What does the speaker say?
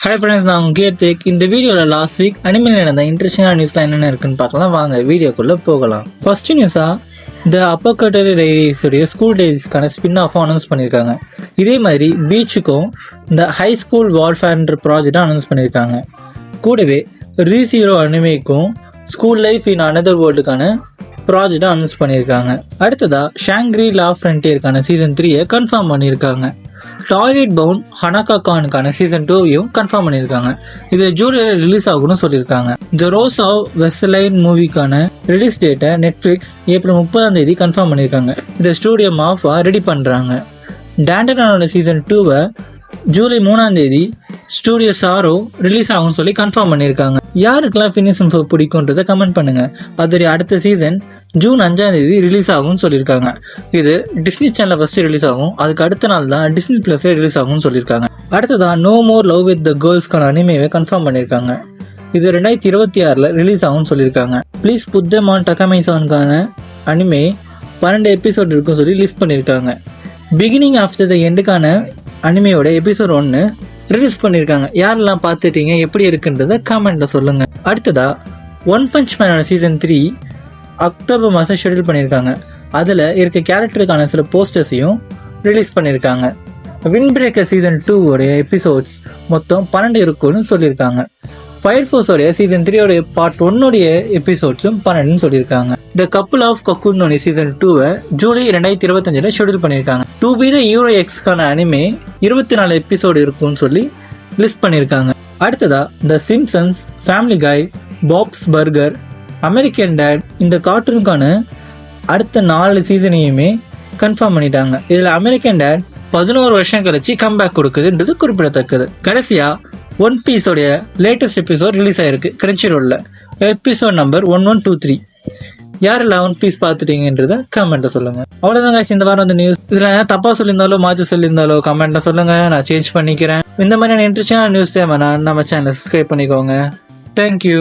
Hi friends, நான் உங்கள் கீர்த்திக். இந்த வீடியோவில் லாஸ்ட் வீக் அனிமல் நடந்த இன்ட்ரெஸ்டிங்கான நியூஸ்லாம் என்னென்ன இருக்குன்னு பார்க்கலாம். வாங்க வீடியோக்குள்ளே போகலாம். ஃபர்ஸ்ட் நியூஸாக இந்த அப்போகட்டரி டைரிஸுடைய ஸ்கூல் டைரிஸ்க்கான ஸ்பின் ஆஃப் அனௌன்ஸ் பண்ணியிருக்காங்க. இதே மாதிரி பீச்சுக்கும் இந்த ஹை ஸ்கூல் வார்ஃபேர்ன்ற ப்ராஜெக்டாக அனௌன்ஸ் பண்ணியிருக்காங்க. கூடவே ரீசீரோ அனிமேக்கும் ஸ்கூல் லைஃப் இன் அனதர் வேர்ல்டுக்கான ப்ராஜெக்டாக அனௌன்ஸ் பண்ணியிருக்காங்க. அடுத்ததாக ஷாங்க்ரி லா ஃப்ரண்டியருக்கான சீசன் 3 கன்ஃபார்ம் பண்ணியிருக்காங்க. டாய்லெட் பவுண்ட் ஹனகா கானுக்கான சீசன் 2 கன்ஃபார்ம் பண்ணியிருக்காங்க. இது ஜூலைல ரிலீஸ் ஆகும்னு சொல்லியிருக்காங்க. த ரோஸ் ஆஃப் வெஸ்லைன் மூவிக்கான ரிலீஸ் டேட்டை நெட்ஃப்ளிக்ஸ் ஏப்ரல் 30 கன்ஃபார்ம் பண்ணியிருக்காங்க. இதை ஸ்டூடியோ மாஃபா ரெடி பண்ணுறாங்க. டேண்டனோட season 2 July 3 studio Saru release ஆகும்னு சொல்லி கன்ஃபார்ம் பண்ணியிருக்காங்க. யாருக்கெல்லாம் ஃபினிஷ் பிடிக்கும்ன்றதை கமெண்ட் பண்ணுங்க. அதோடைய அடுத்த சீசன் ஜூன் 5 ரிலீஸ் ஆகும்னு சொல்லியிருக்காங்க. இது டிஸ்னி சேனலில் ஃபர்ஸ்ட் ரிலீஸ் ஆகும். அதுக்கு அடுத்த நாள் தான் டிஸ்னி பிளஸ்ல ரிலீஸ் ஆகும்னு சொல்லியிருக்காங்க. அடுத்ததான் no more love with the கேர்ள்ஸ்க்கான அனிமேவை கன்ஃபார்ம் பண்ணியிருக்காங்க. இது 2026 ரிலீஸ் ஆகும்னு சொல்லியிருக்காங்க. ப்ளீஸ் புட் தெம் ஆன் டக்கமைசான்கான அனிமே 12 எபிசோட் இருக்குன்னு சொல்லி லிஸ்ட் பண்ணியிருக்காங்க. பிகினிங் ஆஃப்டர் த எண்டுக்கான அனிமையோட எபிசோட் 1 ரிலீஸ் பண்ணியிருக்காங்க. யாரெல்லாம் பார்த்துட்டீங்க, எப்படி இருக்குன்றத கமெண்ட்ல சொல்லுங்க. அடுத்ததா ஒன் பஞ்ச் மேனோட சீசன் 3 அக்டோபர் மாதம் ஷெடியூல் பண்ணியிருக்காங்க. அதில் இருக்க கேரக்டருக்கான சில போஸ்டர்ஸையும் ரிலீஸ் பண்ணியிருக்காங்க. விண்ட் பிரேக்கர் சீசன் 2 எபிசோட்ஸ் மொத்தம் 12 இருக்குன்னு சொல்லியிருக்காங்க. ஃபயர் ஃபோர்ஸோடைய சீசன் 3 பார்ட் 1 எபிசோட்ஸும் 12 சொல்லியிருக்காங்க. த கப்புள் ஆஃப் கக்குனோட சீசன் 2 ஜூலை 2025 ஷெடியூல் பண்ணியிருக்காங்க. டு பி த யூரோ எக்ஸ்க்கான அனிமே 24 எபிசோடு இருக்குன்னு சொல்லி லிஸ்ட் பண்ணியிருக்காங்க. அடுத்ததா த சிம்சன்ஸ், ஃபேமிலி காய், பாப்ஸ் பர்கர், அமெரிக்கன் டேட் இந்த கார்ட்டூனுக்கான அடுத்த 4 சீசனையுமே கன்ஃபார்ம் பண்ணிட்டாங்க. இதில் அமெரிக்கன் டேட் 11 வருஷம் கழிச்சு கம்பேக் கொடுக்குதுன்றது குறிப்பிடத்தக்கது. கடைசியா ஒன் பீஸோடைய லேட்டஸ்ட் எபிசோட் ரிலீஸ் ஆயிருக்கு கிரன்ச்சி ரோல்ல. Episode number 1123. யாரெல்லாம் ஒன் பீஸ் பார்த்துட்டீங்கன்றத கமெண்ட்ல சொல்லுங்க. அவ்வளோதான் guys, இந்த வாரம் வந்து நியூஸ். இதில் தப்பா சொல்லியிருந்தாலோ மாற்றி சொல்லியிருந்தாலோ கமெண்ட்ல சொல்லுங்க, நான் சேஞ்ச் பண்ணிக்கிறேன். இந்த மாதிரியான இன்ட்ரெஸ்டிங்கான நியூஸ் தேவைன்னா நம்ம சேனலை சப்ஸ்கிரைப் பண்ணிக்கோங்க. தேங்க்யூ.